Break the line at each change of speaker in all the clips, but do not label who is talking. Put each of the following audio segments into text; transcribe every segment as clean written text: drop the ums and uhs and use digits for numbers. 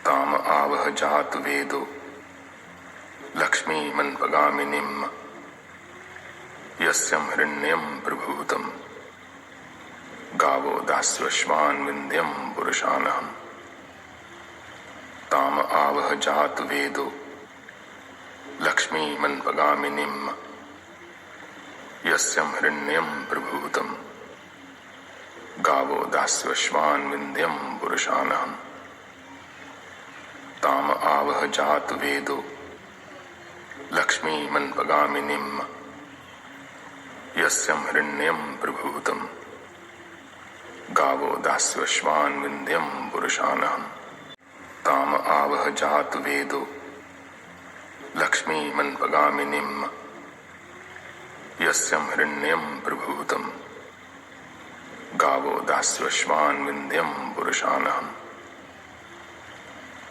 ताम आवह जातु वेदो लक्ष्मीमन्पगामिनीम् यस्यं हिरण्यं प्रभूतं गावो दास्यश्वान् विन्द्यं पुरुषानहम् ताम आवह जातु वेदो लक्ष्मीमन्पगामिनीम् यस्यं हिरण्यं प्रभूतं गावो दास्यश्वान् विन्द्यं पुरुषानहम् ताम आवह जातु वेदो लक्ष्मीमन्पगामिनीम् यस्यं हिरण्यं प्रभूतं गावो दास्यश्वान् विन्द्यं पुरुषानहम् ताम आवह जातु वेदो लक्ष्मीमन्पगामिनीम् यस्यं हिरण्यं प्रभूतं गावो दास्यश्वान् विन्द्यं पुरुषानहम्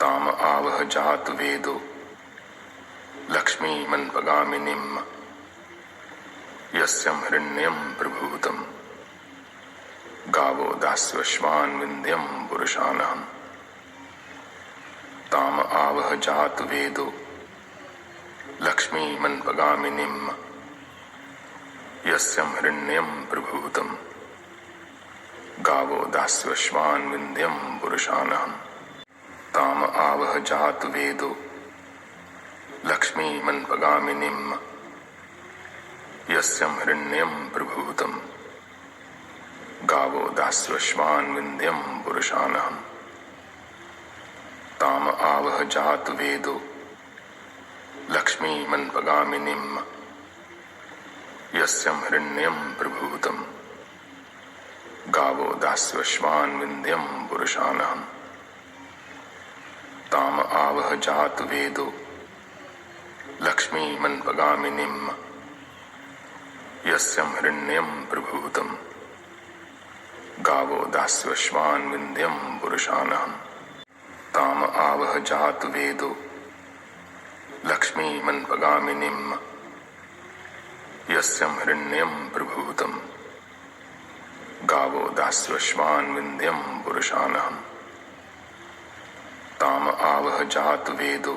ताम आवह जातु वेदो लक्ष्मीमन्पगामिनीम् यस्यं हिरण्यं प्रभूतं गावो दास्यश्वान् विन्द्यं पुरुषानहम् ताम आवह जातु वेदो लक्ष्मीमन्पगामिनीम् यस्यं हिरण्यं प्रभूतं गावो दास्यश्वान् विन्द्यं पुरुषानहम् ताम आवह जातु वेदो लक्ष्मीमन्पगामिनीम् यस्यं हिरण्यं प्रभूतं गावो दास्यश्वान् विन्द्यं पुरुषानहम् ताम आवह जातु वेदो लक्ष्मीमन्पगामिनीम् यस्यं हिरण्यं प्रभूतं गावो दास्यश्वान् विन्द्यं पुरुषानहम् ताम आवह जातु वेदो लक्ष्मीमन्पगामिनीम् यस्यं हिरण्यं प्रभूतं गावो दास्यश्वान् विन्द्यं पुरुषानहम् ताम आवह जातु वेदो लक्ष्मीमन्पगामिनीम् यस्यं हिरण्यं प्रभूतं गावो दास्यश्वान् विन्द्यं पुरुषानहम् ताम आवह जातु वेदो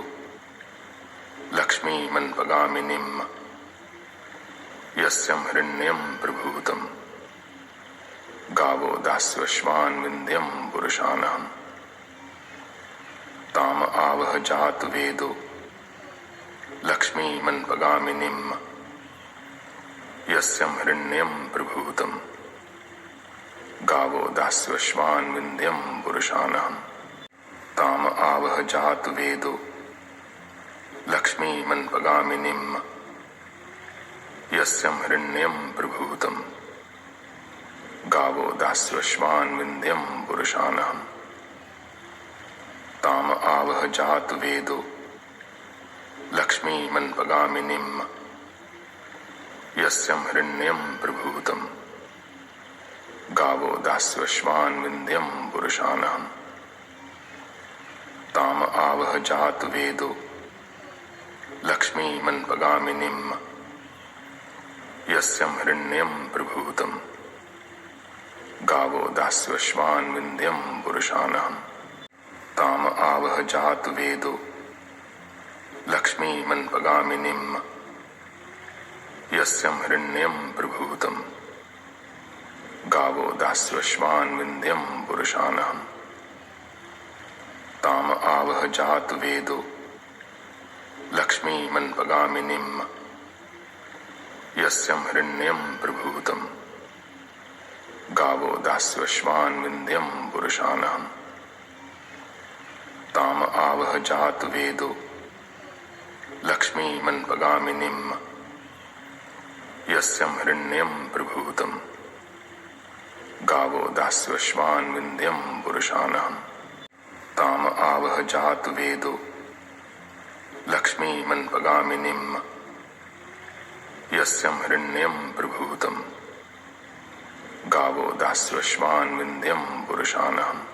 लक्ष्मीमन्पगामिनीम् यस्यं हिरण्यं प्रभूतं गावो दास्यश्वान् विन्द्यं पुरुषानहम् ताम आवह जातु वेदो लक्ष्मीमन्पगामिनीम् यस्यं हिरण्यं प्रभूतं गावो दास्यश्वान् विन्द्यं पुरुषानहम् ताम आवह जातु वेदो लक्ष्मीमन्पगामिनीम् यस्यं हिरण्यं प्रभूतं गावो दास्यश्वान् विन्द्यं पुरुषानहम् ताम आवह जातु वेदो लक्ष्मीमन्पगामिनीम् यस्यं हिरण्यं प्रभूतं गावो दास्यश्वान् विन्द्यं पुरुषानहम् ताम आवह जातु वेदो लक्ष्मीमन्पगामिनीम् यस्यं हिरण्यं प्रभूतं गावो दास्यश्वान् विन्द्यं पुरुषानहम् ताम आवह जातु वेदो लक्ष्मीमन्पगामिनीम् यस्यं हिरण्यं प्रभूतं गावो दास्यश्वान् विन्द्यं पुरुषानहम् ताम आवह जातु वेदो लक्ष्मीमन्पगामिनीम् यस्यं हिरण्यं प्रभूतं गावो दास्यश्वान् विन्द्यं पुरुषानहम् ताम आवह जातु वेदो लक्ष्मीमन्पगामिनीम् यस्यं हिरण्यं प्रभूतं गावो दास्यश्वान् विन्द्यं पुरुषानहम् ताम आवह जातु वेदो लक्ष्मीमन्पगामिनीम् यस्यं हिरण्यं प्रभूतं गावो दास्यश्वान् विन्द्यं पुरुषानहम्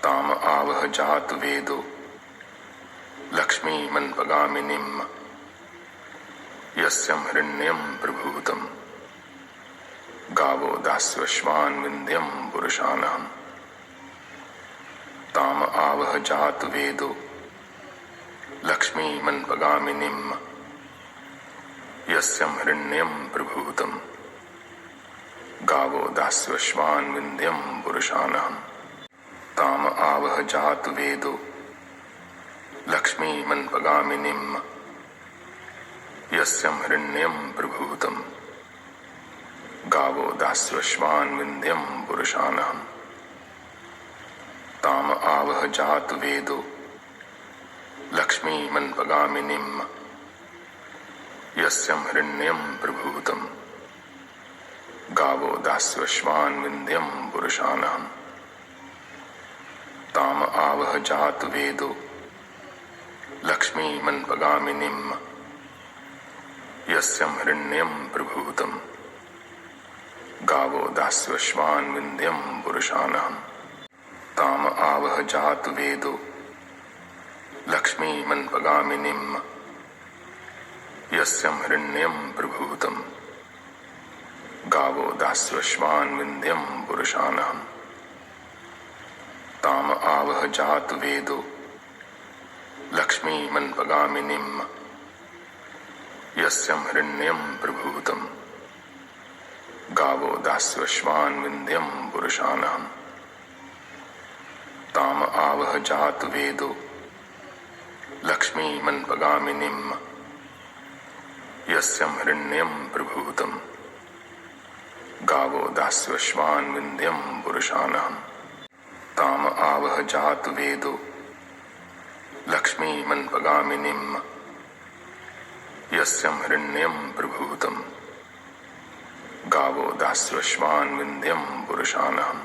ताम आवह जातु वेदो लक्ष्मीमन्पगामिनीम् यस्यं हिरण्यं प्रभूतं गावो दास्यश्वान् विन्द्यं पुरुषानहम् ताम आवह जात वेदो लक्ष्मीमन्पगामिनीम् यस्यं हिरण्यं प्रभूतम् गावो दास्यश्वान् विन्द्यं पुरुषानहम् ताम आवह जात वेदो लक्ष्मीमन्पगामिनीम् यस्यं हिरण्यं प्रभूतम् गावो दास्यश्वान् विन्द्यं पुरुषानहम् ताम आवह जात वेदो लक्ष्मीमन्पगामिनीम् यस्यं हिरण्यं प्रभूतम् गावो दास्यश्वान् विन्द्यं पुरुषानहम् ताम आवह जात वेदो लक्ष्मीमन्पगामिनीम् यस्यं हिरण्यं प्रभूतम् गावो दास्यश्वान् विन्द्यं पुरुषानहम् ताम आवह जात वेदो लक्ष्मीमन्पगामिनीम् यस्यं हिरण्यं प्रभूतम् गावो दास्यश्वान् विन्द्यं पुरुषानहम् ताम आवह जात वेदो लक्ष्मीमन्पगामिनीम् यस्यं हिरण्यं प्रभूतम् गावो दास्यश्वान् विन्द्यं पुरुषानहम् ताम आवह जात वेदो लक्ष्मीमन्पगामिनीम् यस्यं हिरण्यं प्रभूतम् गावो दास्यश्वान् विन्द्यं पुरुषानहम् ताम आवह जात वेदो लक्ष्मीमन्पगामिनीम् यस्यं हिरण्यं प्रभूतम् गावो दास्यश्वान् विन्द्यं पुरुषानहम्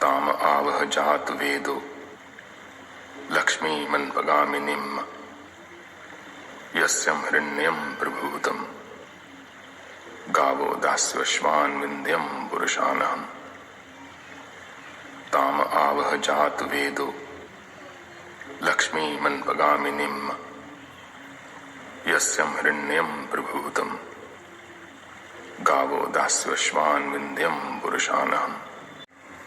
ताम आवह जात वेदो लक्ष्मीमन्पगामिनीम् यस्यं हिरण्यं प्रभूतम् गावो दास्यश्वान् विन्द्यं पुरुषानहम् ताम आवह जात वेदो लक्ष्मीमन्पगामिनीम् यस्यं हिरण्यं प्रभूतम् गावो दास्यश्वान् विन्द्यं पुरुषानहम्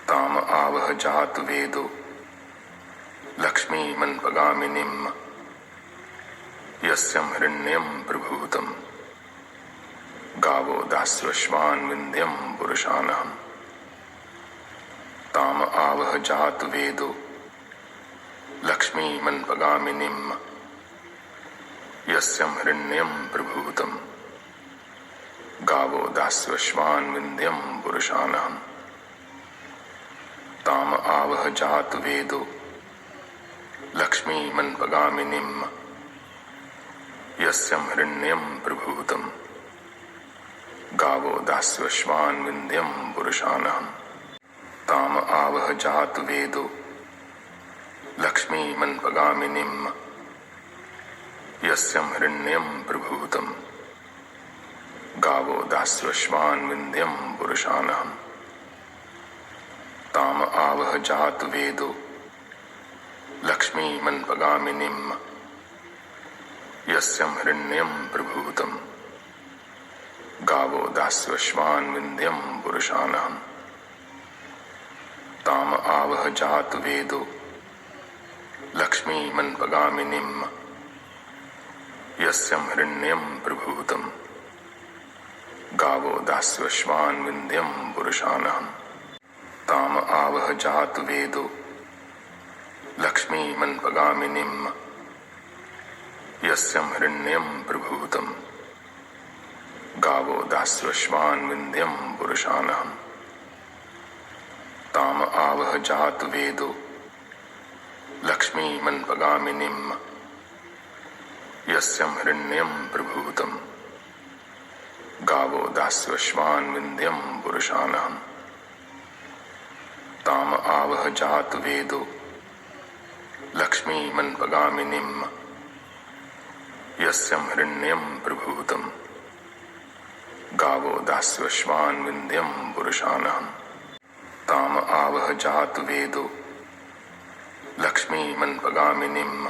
ताम आवह जात वेदो लक्ष्मीमन्पगामिनीम् यस्यं हिरण्यं प्रभूतम् गावो दास्यश्वान् विन्द्यं पुरुषानहम् ताम आवह जात वेदो लक्ष्मीमन्पगामिनीम् यस्यं हिरण्यं प्रभूतम् गावो दास्यश्वान् विन्द्यं पुरुषानहम् ताम आवह जात वेदो लक्ष्मीमन्पगामिनीम् यस्यं हिरण्यं प्रभूतम् गावो दास्यश्वान् विन्द्यं पुरुषानहम् ताम आवह जात वेदो लक्ष्मीमन्पगामिनीम् यस्यं हिरण्यं प्रभूतम् गावो दास्यश्वान् विन्द्यं पुरुषानहम् ताम आवह जात वेदो लक्ष्मीमन्पगामिनीम् यस्यं हिरण्यं प्रभूतम् गावो दास्यश्वान् विन्द्यं पुरुषानहम् ताम आवह जात वेदो लक्ष्मीमन्पगामिनीम् यस्यं हिरण्यं प्रभूतम् गावो दास्यश्वान् विन्द्यं पुरुषानहम् ताम आवह जात वेदो लक्ष्मीमन्पगामिनीम् यस्यं हिरण्यं प्रभूतम् गावो दास्यश्वान् विन्द्यं पुरुषानहम् ताम आवह जात वेदो लक्ष्मीमन्पगामिनीम् यस्यं हिरण्यं प्रभूतम् गावो दास्यश्वान् विन्द्यं पुरुषानहम् ताम आवह जात वेदो लक्ष्मीमन्पगामिनीम् यस्यं हिरण्यं प्रभूतम् गावो दास्यश्वान् विन्द्यं पुरुषानहम् ताम आवह जात वेदो लक्ष्मीमन्पगामिनीम्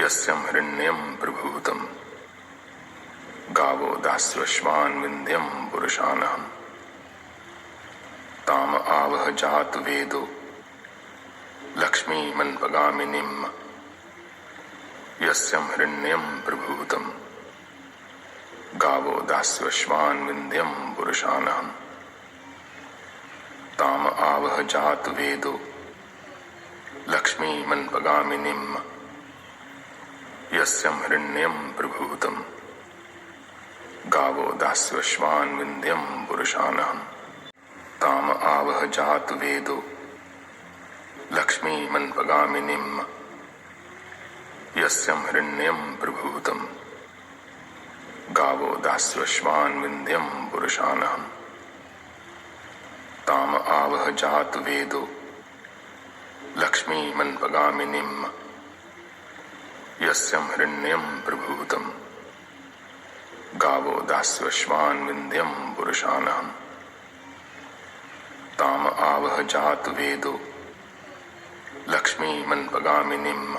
यस्यं हिरण्यं प्रभूतम् गावो दास्यश्वान् विन्द्यं पुरुषानहम् ताम आवह जात वेदो लक्ष्मीमन्पगामिनीम् यस्यं हिरण्यं प्रभूतम् गावो दास्यश्वान् विन्द्यं पुरुषानहम् ताम आवह जातु वेदो लक्ष्मीमन्पगामिनीम् यस्यं हिरण्यं प्रभूतम् गावो दास्यश्वान् विन्द्यं पुरुषानहम् ताम आवह जातु वेदो लक्ष्मीमन्पगामिनीम् यस्यं हिरण्यं प्रभूतम् गावो दास्यश्वान् विन्द्यं पुरुषानहम् ताम आवह जातु वेदो लक्ष्मीमन्पगामिनीम् यस्यं हिरण्यं प्रभूतम् गावो दास्यश्वान् विन्द्यं पुरुषानहम् ताम आवह जातु वेदो लक्ष्मीमन्पगामिनीम्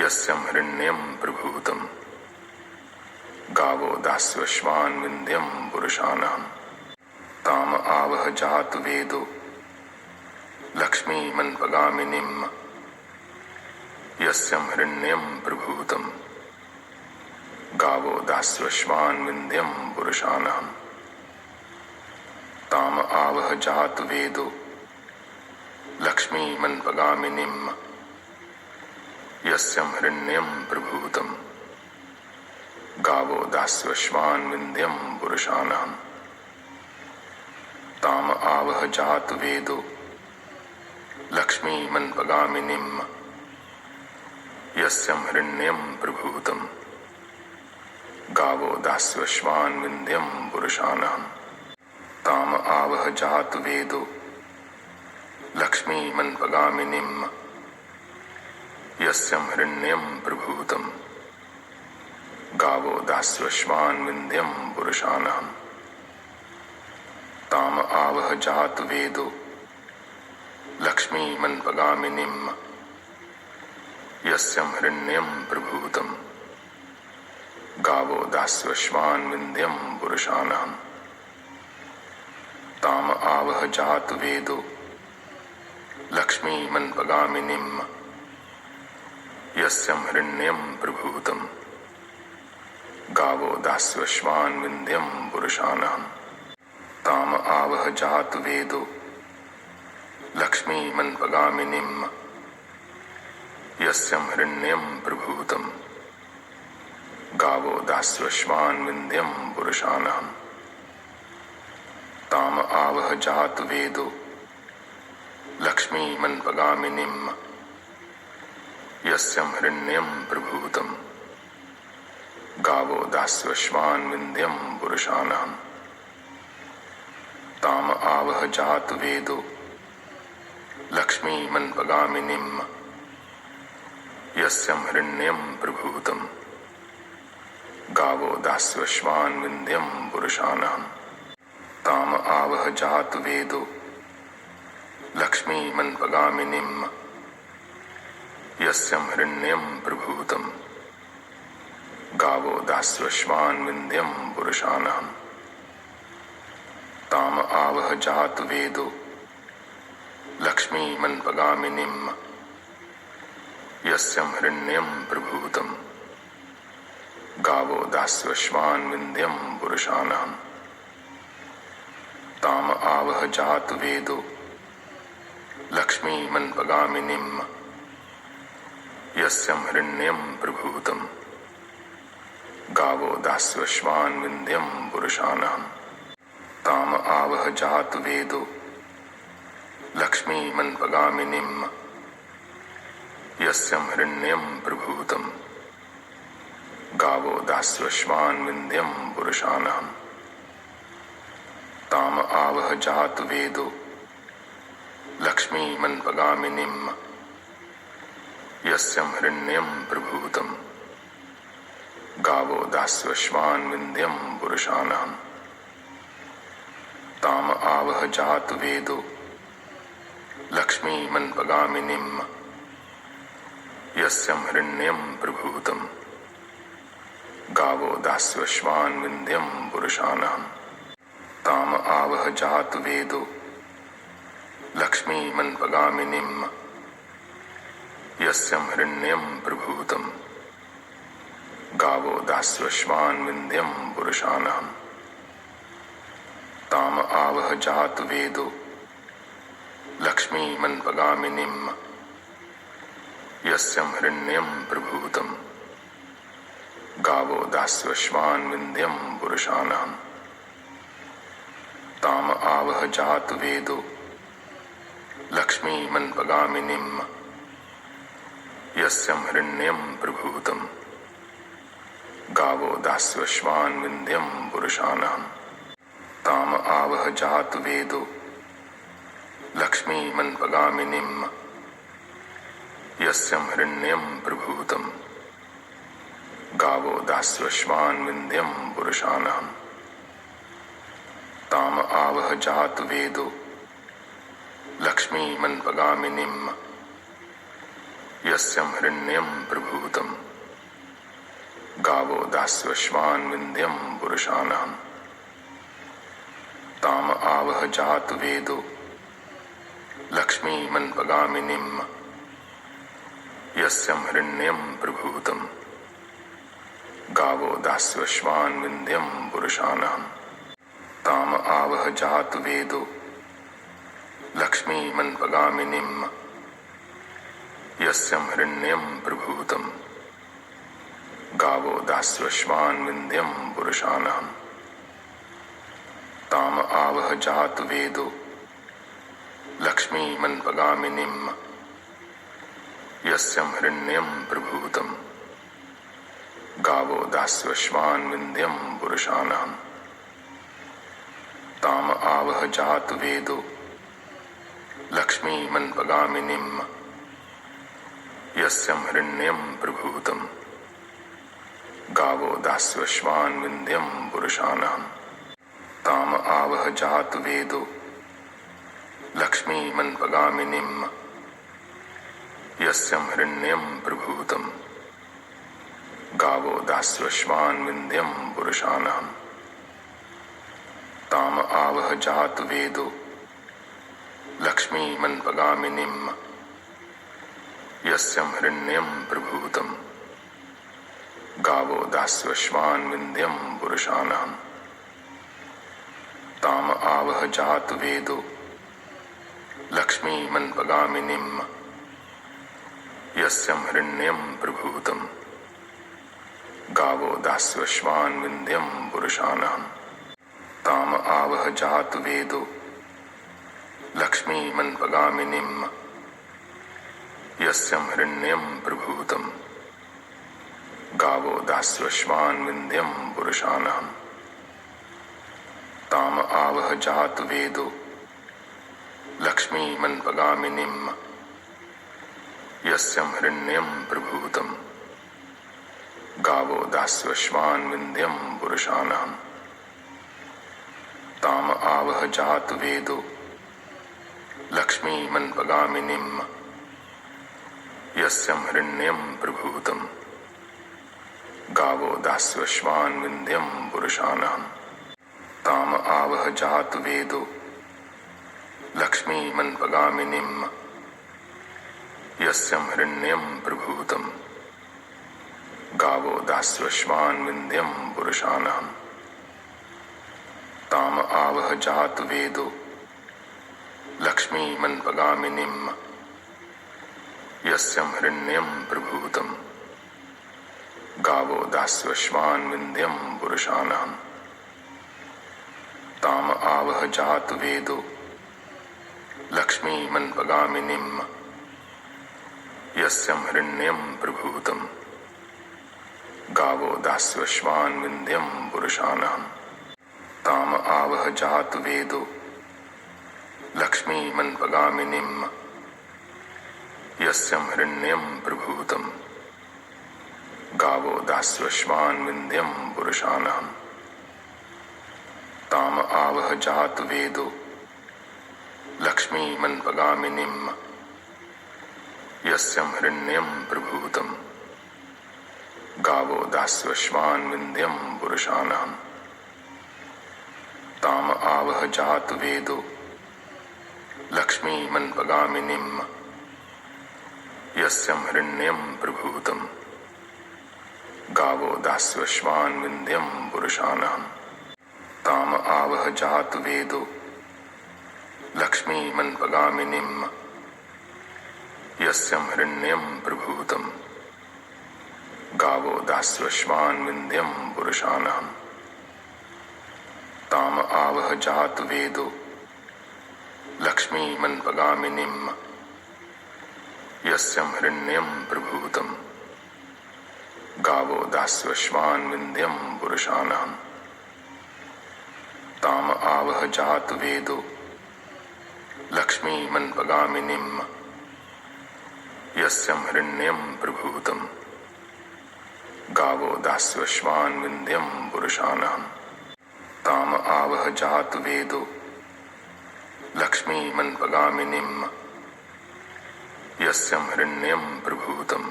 यस्यं हिरण्यं प्रभूतम् गावो दास्यश्वान् विन्द्यं पुरुषानहम् ताम आवह जातु वेदो लक्ष्मीमन्पगामिनीम् यस्यं हिरण्यं प्रभूतम् गावो दास्यश्वान् विन्द्यं पुरुषानहम् ताम आवह जातु वेदो लक्ष्मीमन्पगामिनीम् यस्यं हिरण्यं प्रभूतम् गावो दास्यश्वान् विन्द्यं पुरुषानहम् ताम आवह जातु वेदो लक्ष्मीमन्पगामिनीम् यस्यं हिरण्यं प्रभूतम् गावो दास्यश्वान् विन्द्यं पुरुषानहम् ताम आवह जातु वेदो लक्ष्मीमन्पगामिनीम् यस्यं हिरण्यं प्रभूतम् गावो दास्यश्वान् विन्द्यं पुरुषानहम् ताम आवह जातु वेदो लक्ष्मीमन्पगामिनीम् यस्यं हिरण्यं प्रभूतम् गावो दास्यश्वान् विन्द्यं पुरुषानहम् ताम आवह जातु वेदो लक्ष्मीमन्पगामिनीम् यस्यं हिरण्यं प्रभूतम् गावो दास्यश्वान् विन्द्यं पुरुषानहम् ताम आवह जातु वेदो लक्ष्मीमन्पगामिनीम् यस्यं हिरण्यं प्रभूतम् गावो दास्यश्वान् विन्द्यं पुरुषानहम् ताम आवह जातु वेदो लक्ष्मीमन्पगामिनीम् यस्यं हिरण्यं प्रभूतम् गावो दास्यश्वान् विन्द्यं पुरुषानहम् ताम आवह जातु वेदो लक्ष्मीमन्पगामिनीम् यस्यं हिरण्यं प्रभूतम् गावो दास्यश्वान् विन्द्यं पुरुषानहम् ताम आवह जातु वेदो लक्ष्मीमन्पगामिनीम् यस्यं हिरण्यं प्रभूतम् गावो दास्यश्वान् विन्द्यं पुरुषानहम् ताम आवह जातु वेदो लक्ष्मीमन्पगामिनीम् यस्यं हिरण्यं प्रभूतम् गावो दास्यश्वान् विन्द्यं पुरुषानहम् ताम आवह जातु वेदो लक्ष्मीमन्पगामिनीम् यस्यं हिरण्यं प्रभूतम् गावो दास्यश्वान् विन्द्यं पुरुषानहम् ताम आवह जातु वेदो लक्ष्मीमन्पगामिनीम् यस्यं हिरण्यं प्रभूतम् गावो दास्यश्वान् विन्द्यं पुरुषानहम् ताम आवह जातु वेदो लक्ष्मीमन्पगामिनीम् यस्यं हिरण्यं प्रभूतम् गावो दास्यश्वान् विन्द्यं पुरुषानहम् ताम आवह जातु वेदो लक्ष्मीमन्पगामिनीम् यस्यं हिरण्यं प्रभूतम् गावो दास्यश्वान् विन्द्यं पुरुषानहम् ताम आवह जातु वेदो लक्ष्मी लक्ष्मीमन्पगामिनीम् यस्यं हिरण्यं प्रभूतम् गावो दास्यश्वान् विन्ध्यं पुरुषानहम् ताम आवह जातु वेदो लक्ष्मीमन्पगामिनीम् यस्यं हिरण्यं प्रभूतम् गावो दास्यश्वान् विन्ध्यं पुरुषानहम् ताम आवह जातु वेदो लक्ष्मीमन्पगामिनीम् यस्यं हिरण्यं प्रभूतम् गावो दास्यश्वान् विन्ध्यं पुरुषानहम् ताम आवह जातु वेदो लक्ष्मीमन्पगामिनीम् यस्यं हिरण्यं प्रभूतम् गावो दास्यश्वान् विन्ध्यं पुरुषानहम् ताम आवह जातु वेदो लक्ष्मीमन्पगामिनीम् यस्यं हिरण्यं प्रभूतम् गावो दास्यश्वान् विन्ध्यं पुरुषानहम् ताम आवह जातु वेदो लक्ष्मीमन्पगामिनीम् यस्यं हिरण्यं प्रभूतम् गावो दास्यश्वान् विन्ध्यं पुरुषानहम् ताम आवह जातु वेदो लक्ष्मीमन्पगामिनीम् यस्यं हिरण्यं प्रभूतम् गावो दास्यश्वान् विन्ध्यं पुरुषानहम् ताम आवह जातु वेदो लक्ष्मीमन्पगामिनीम् यस्यं हिरण्यं प्रभूतम् गावो दास्यश्वान् विन्ध्यं पुरुषानहम् ताम आवह जातु वेदो लक्ष्मीमन्पगामिनीम् यस्यं हिरण्यं प्रभूतम् गावो दास्यश्वान् विन्ध्यं पुरुषानहम् ताम आवह जातु वेदो लक्ष्मीमन्पगामिनीम् यस्यं हिरण्यं प्रभूतम् गावो दास्यश्वान् विन्ध्यं पुरुषानहम् ताम आवह जातु वेदो लक्ष्मीमन्पगामिनीम् यस्यं हिरण्यं प्रभूतम् गावो दास्यश्वान् विन्ध्यं पुरुषानहम् ताम आवह जातु वेदो लक्ष्मीमन्पगामिनीम् यस्यं हिरण्यं प्रभूतम् गावो दास्यश्वान् विन्ध्यं पुरुषानहम् ताम आवह जातु वेदो लक्ष्मीमन्पगामिनीम् यस्यं हिरण्यं प्रभूतम् गावो दास्यश्वान् विन्ध्यं पुरुषानहम् ताम आवह जातु वेदो लक्ष्मीमन्पगामिनीम् यस्यं हिरण्यं प्रभूतम् गावो दास्यश्वान् विन्ध्यं पुरुषानहम् ताम आवह जातु वेदो लक्ष्मीमन्पगामिनीम् यस्यं हिरण्यं प्रभूतम् गावो दास्यश्वान् विन्ध्यं पुरुषानहम् ताम आवह जातु वेदो लक्ष्मीमन्पगामिनीम् यस्यं हिरण्यं प्रभूतम् गावो दास्यश्वान् विन्ध्यं पुरुषानहम् ताम आवह जातु वेदो लक्ष्मीमन्पगामिनीम् यस्यं हिरण्यं प्रभूतम् गावो दास्यश्वान् विन्ध्यं पुरुषानहम् ताम आवह जातु वेदो लक्ष्मीमन्पगामिनीम् यस्यं हिरण्यं प्रभूतम् गावो दास्यश्वान् विन्ध्यं पुरुषानहम् ताम आवह जातु वेदो लक्ष्मीमन्पगामिनीम् यस्यं हिरण्यं प्रभूतम् गावो दास्यश्वान् विन्ध्यं पुरुषानहम् ताम आवह जातु वेदो लक्ष्मीमन्पगामिनीम् यस्यं हिरण्यं प्रभूतम् गावो दास्यश्वान् विन्ध्यं पुरुषानहम् ताम आवह जातु वेदो लक्ष्मीमन्पगामिनीम् यस्यं हिरण्यं प्रभूतम् गावो दास्यश्वान् विन्द्यं पुरुषानहम् ताम आवह जातु वेदो लक्ष्मीमन्पगामिनीम् यस्यं हिरण्यं प्रभूतम् गावो दास्यश्वान् विन्द्यं पुरुषानहम् ताम आवह जातु वेदो लक्ष्मीमन्पगामिनीम् यस्यं हिरण्यं प्रभूतम् गावो दास्यश्वान् विन्द्यं पुरुषानहम् ताम आवह जातु वेदो लक्ष्मीमन्पगामिनीम् यस्यं हिरण्यं प्रभूतम् गावो दास्यश्वान् विन्द्यं पुरुषानहम् ताम आवह जातु वेदो लक्ष्मीमन्पगामिनीम् यस्यं हिरण्यं प्रभूतम्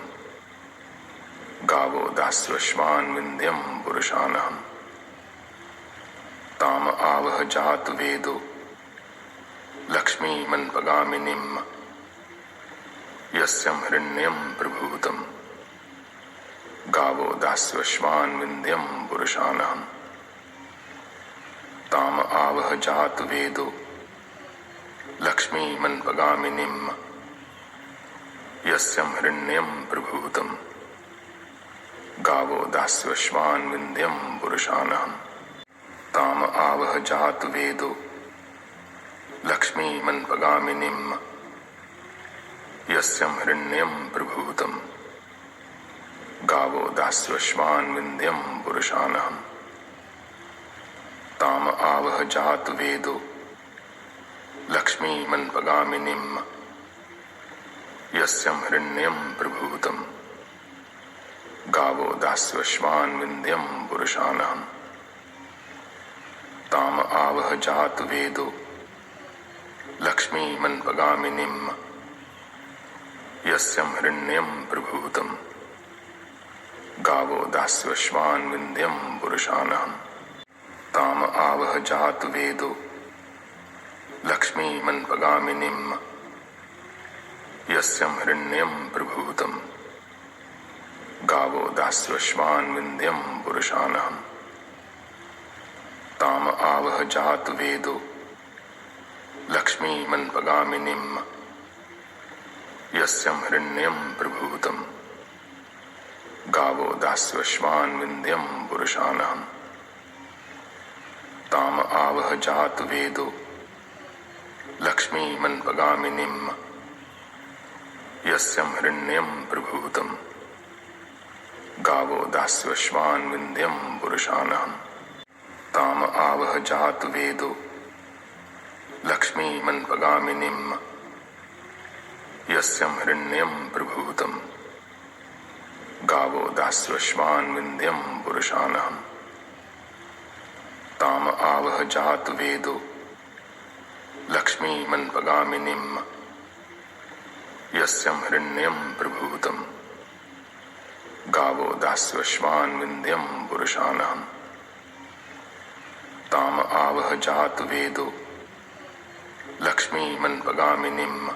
गावो दास्यश्वान् विन्द्यं पुरुषानहम् ताम आवह जातु वेदो लक्ष्मीमन्पगामिनीम् यस्यं हिरण्यं प्रभूतम् गावो दास्यश्वान् विन्द्यं पुरुषानहम् ताम आवह जातु वेदो लक्ष्मीमन्पगामिनीम् यस्यं हिरण्यं प्रभूतम् गावो दास्यश्वान् विन्द्यं पुरुषानहम् ताम आवह जातु वेदो लक्ष्मीमन्पगामिनीम् यस्यं हिरण्यं प्रभूतम् गावो दास्यश्वान् विन्द्यं पुरुषानहम् ताम आवह जातु वेदो लक्ष्मीमन्पगामिनीम् यस्यं हिरण्यं प्रभूतम् गावो दास्यश्वान् विन्द्यं पुरुषानहम् ताम आवह जातु वेदो लक्ष्मीमन्पगामिनीम् यस्यं हिरण्यं प्रभूतम् गावो दास्यश्वान् विन्द्यं पुरुषानहम् ताम आवह जातु वेदो लक्ष्मीमन्पगामिनीम् यस्यं हिरण्यं प्रभूतम् गावो दास्यश्वान् विन्द्यं पुरुषानहम् ताम आवह जातु वेदो लक्ष्मीमन्पगामिनीम् यस्यं हिरण्यं प्रभूतम् गावो दास्यश्वान् विन्द्यं पुरुषानहम् ताम आवह जातु वेदो लक्ष्मीमन्पगामिनीम् यस्यं हिरण्यं प्रभूतम् गावो दास्यश्वान् विन्द्यं पुरुषानहम् ताम आवह जातु वेदो लक्ष्मीमन्पगामिनीम् यस्यं हिरण्यं प्रभूतम् गावो दास्यश्वान् विन्द्यं पुरुषानहम् ताम आवह जातु वेदो लक्ष्मीमन्पगामिनीम् यस्यं हिरण्यं प्रभूतम् गावो दास्यश्वान् विन्द्यं पुरुषानहम् ताम आवह जातु वेदो लक्ष्मीमन्पगामिनीम्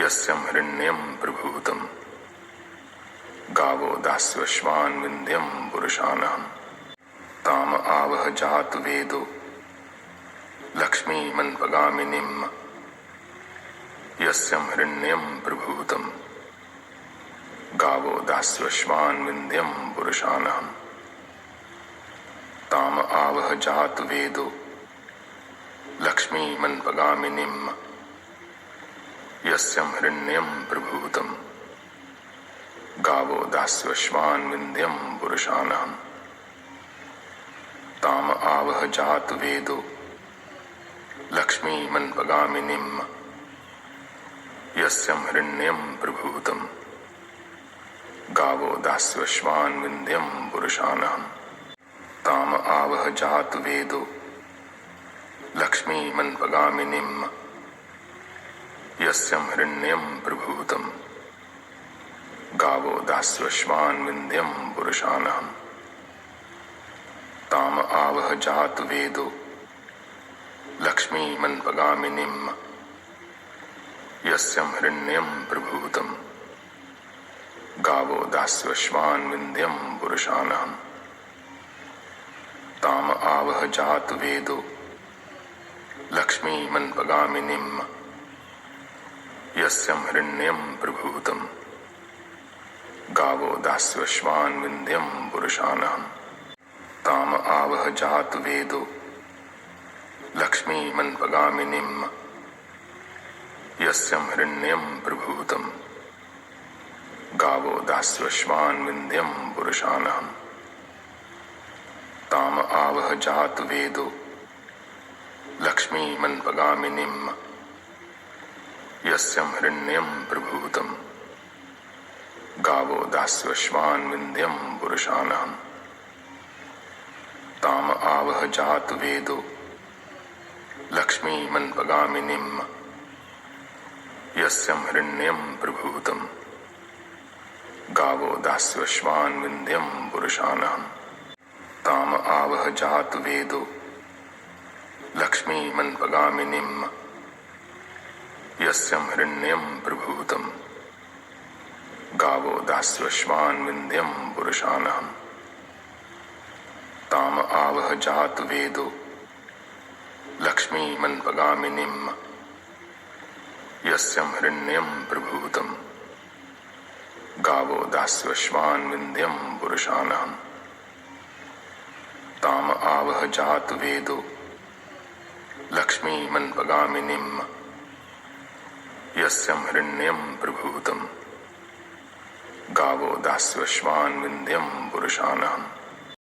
यस्यं हिरण्यं प्रभूतम् गावो दास्यश्वान् विन्द्यं पुरुषानहम् ताम आवह जातु वेदो लक्ष्मीमन्पगामिनीम् यस्यं हिरण्यं प्रभूतम् गावो दास्यश्वान् विन्द्यं पुरुषानहम् ताम आवह जातु वेदो लक्ष्मीमन्पगामिनीम् यस्यं हिरण्यं प्रभूतम् गावो दास्यश्वान् विन्द्यं पुरुषानहम् ताम आवह जातु वेदो लक्ष्मीमन्पगामिनीम् यस्यं हिरण्यं प्रभूतम् गावो दास्यश्वान् विन्द्यं पुरुषानहम् ताम आवह जातु वेदो लक्ष्मीमन्पगामिनीम् यस्यं हिरण्यं प्रभूतम् गावो दास्यश्वान् विन्द्यं पुरुषानहम् ताम आवह जातु वेदो लक्ष्मीमन्पगामिनीम् यस्यं हिरण्यं प्रभूतम् गावो दास्यश्वान् विन्ध्यं पुरुषानहम् ताम आवह जातु वेदो लक्ष्मीमन्पगामिनीम् यस्यं हिरण्यं प्रभूतम् गावो दास्यश्वान् विन्ध्यं पुरुषानहम् ताम आवह जातु वेदो लक्ष्मीमन्पगामिनीम् यस्यं हिरण्यं प्रभूतम् गावो दास्यश्वान् विन्ध्यं पुरुषानहम् ताम आवह जातु वेदो लक्ष्मीमन्पगामिनीम् यस्यं हिरण्यं प्रभूतम् गावो दास्यश्वान् विन्ध्यं पुरुषानहम् ताम आवह जातु वेदो लक्ष्मीमन्पगामिनीम् यस्यं हिरण्यं प्रभूतम् गावो दास्यश्वान् विन्ध्यं पुरुषानहम् ताम आवह जातु वेदो लक्ष्मीमन्पगामिनीम् यस्यं हिरण्यं प्रभूतम् गावो दास्यश्वान् विन्ध्यं पुरुषानहम् ताम आवह जातु वेदो लक्ष्मीमन्पगामिनीम् यस्यं हिरण्यं प्रभूतम् गावो दास्यश्वान् विन्ध्यं पुरुषानहम् ताम आवह जातु वेदो लक्ष्मीमन्पगामिनीम् यस्यं हिरण्यं प्रभूतम् गावो दास्यश्वान् विन्ध्यं पुरुषानहम्